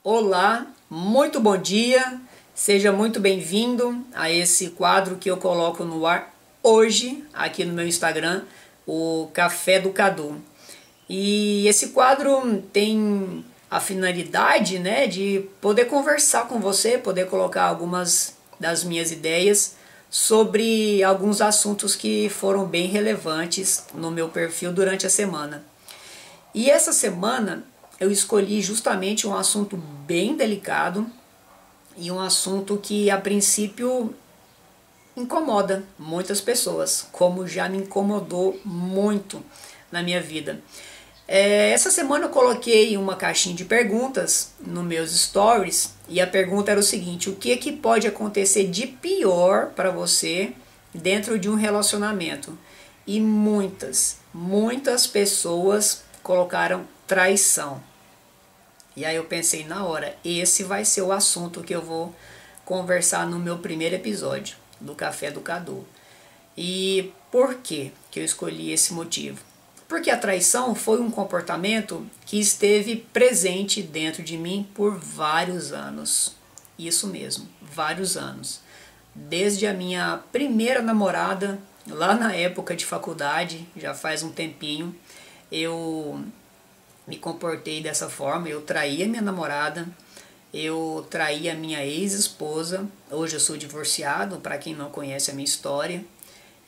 Olá, muito bom dia, seja muito bem-vindo a esse quadro que eu coloco no ar hoje, aqui no meu Instagram, o Café do Cadu. E esse quadro tem a finalidade, né, de poder conversar com você, poder colocar algumas das minhas ideias sobre alguns assuntos que foram bem relevantes no meu perfil durante a semana. E essa semana eu escolhi justamente um assunto bem delicado e um assunto que a princípio incomoda muitas pessoas, como já me incomodou muito na minha vida. Essa semana eu coloquei uma caixinha de perguntas nos meus stories e a pergunta era o seguinte: o que pode acontecer de pior para você dentro de um relacionamento? E muitas pessoas colocaram traição. E aí eu pensei na hora, esse vai ser o assunto que eu vou conversar no meu primeiro episódio do Café do Cadu. E por que eu escolhi esse motivo? Porque a traição foi um comportamento que esteve presente dentro de mim por vários anos. Isso mesmo, vários anos. Desde a minha primeira namorada, lá na época de faculdade, já faz um tempinho, eu me comportei dessa forma. Eu traí a minha namorada, eu traí a minha ex-esposa. Hoje eu sou divorciado, para quem não conhece a minha história.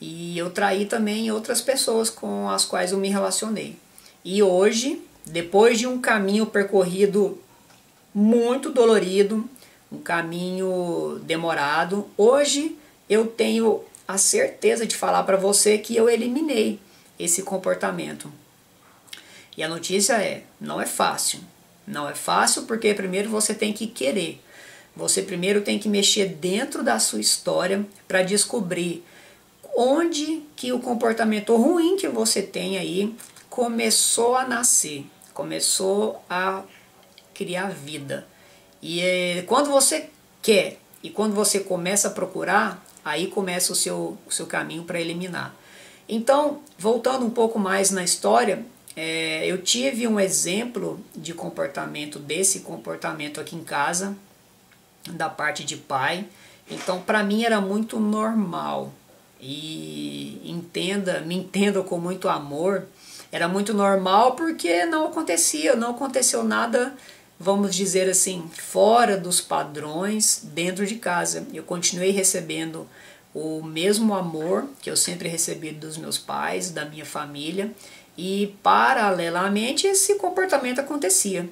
E eu traí também outras pessoas com as quais eu me relacionei. E hoje, depois de um caminho percorrido muito dolorido, um caminho demorado, hoje eu tenho a certeza de falar para você que eu eliminei esse comportamento. E a notícia é, não é fácil. Não é fácil porque primeiro você tem que querer. Você primeiro tem que mexer dentro da sua história para descobrir onde que o comportamento ruim que você tem aí começou a nascer, começou a criar vida. E quando você quer e quando você começa a procurar, aí começa o seu caminho para eliminar. Então, voltando um pouco mais na história, eu tive um exemplo de comportamento, desse comportamento aqui em casa, da parte de pai. Então, para mim era muito normal. E me entenda com muito amor, era muito normal porque não aconteceu nada, vamos dizer assim, fora dos padrões dentro de casa. Eu continuei recebendo o mesmo amor que eu sempre recebi dos meus pais, da minha família, e paralelamente esse comportamento acontecia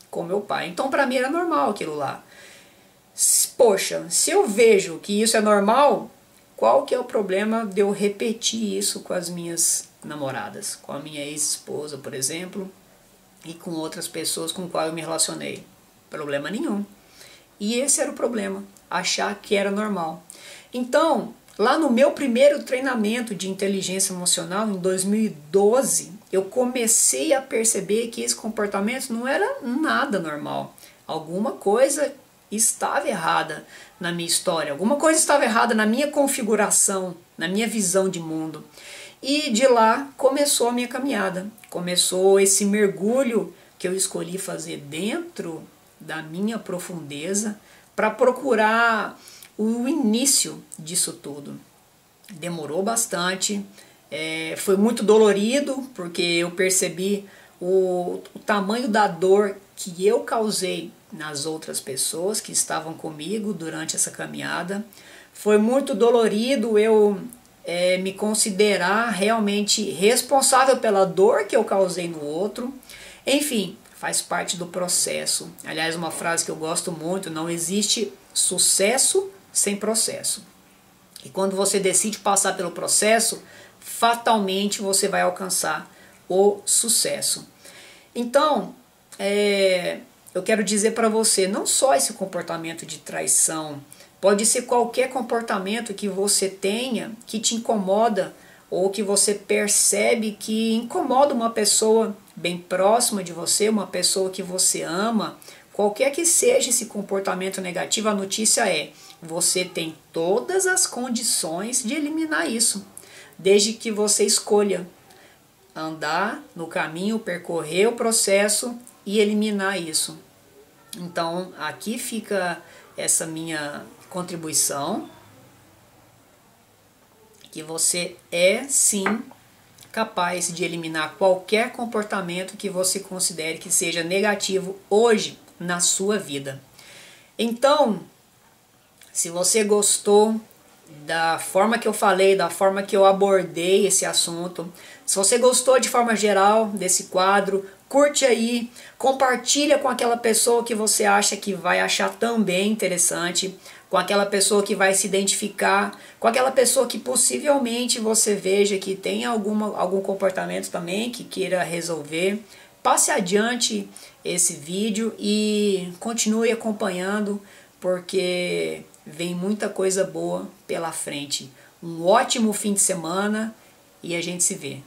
com meu pai. Então para mim era normal aquilo lá. Poxa, se eu vejo que isso é normal, qual que é o problema de eu repetir isso com as minhas namoradas, com a minha ex-esposa, por exemplo, e com outras pessoas com quais eu me relacionei? Problema nenhum. E esse era o problema, achar que era normal. Então, lá no meu primeiro treinamento de inteligência emocional, em 2012, eu comecei a perceber que esse comportamento não era nada normal. Alguma coisa estava errada na minha história, alguma coisa estava errada na minha configuração, na minha visão de mundo. E de lá começou a minha caminhada, começou esse mergulho que eu escolhi fazer dentro da minha profundeza para procurar o início disso tudo. Demorou bastante, foi muito dolorido, porque eu percebi o tamanho da dor que eu causei nas outras pessoas que estavam comigo durante essa caminhada. Foi muito dolorido eu me considerar realmente responsável pela dor que eu causei no outro. Enfim, faz parte do processo. Aliás, uma frase que eu gosto muito: não existe sucesso sem processo. E quando você decide passar pelo processo, fatalmente você vai alcançar o sucesso. Então, eu quero dizer para você, não só esse comportamento de traição, pode ser qualquer comportamento que você tenha que te incomoda ou que você percebe que incomoda uma pessoa bem próxima de você, uma pessoa que você ama. Qualquer que seja esse comportamento negativo, a notícia é: você tem todas as condições de eliminar isso, desde que você escolha andar no caminho, percorrer o processo e eliminar isso. Então aqui fica essa minha contribuição, que você é sim capaz de eliminar qualquer comportamento que você considere que seja negativo hoje na sua vida. Então, se você gostou da forma que eu falei, da forma que eu abordei esse assunto, se você gostou de forma geral desse quadro, curte aí, compartilha com aquela pessoa que você acha que vai achar também interessante, com aquela pessoa que vai se identificar, com aquela pessoa que possivelmente você veja que tem algum comportamento também que queira resolver. Passe adiante esse vídeo e continue acompanhando, porque vem muita coisa boa pela frente. Um ótimo fim de semana e a gente se vê.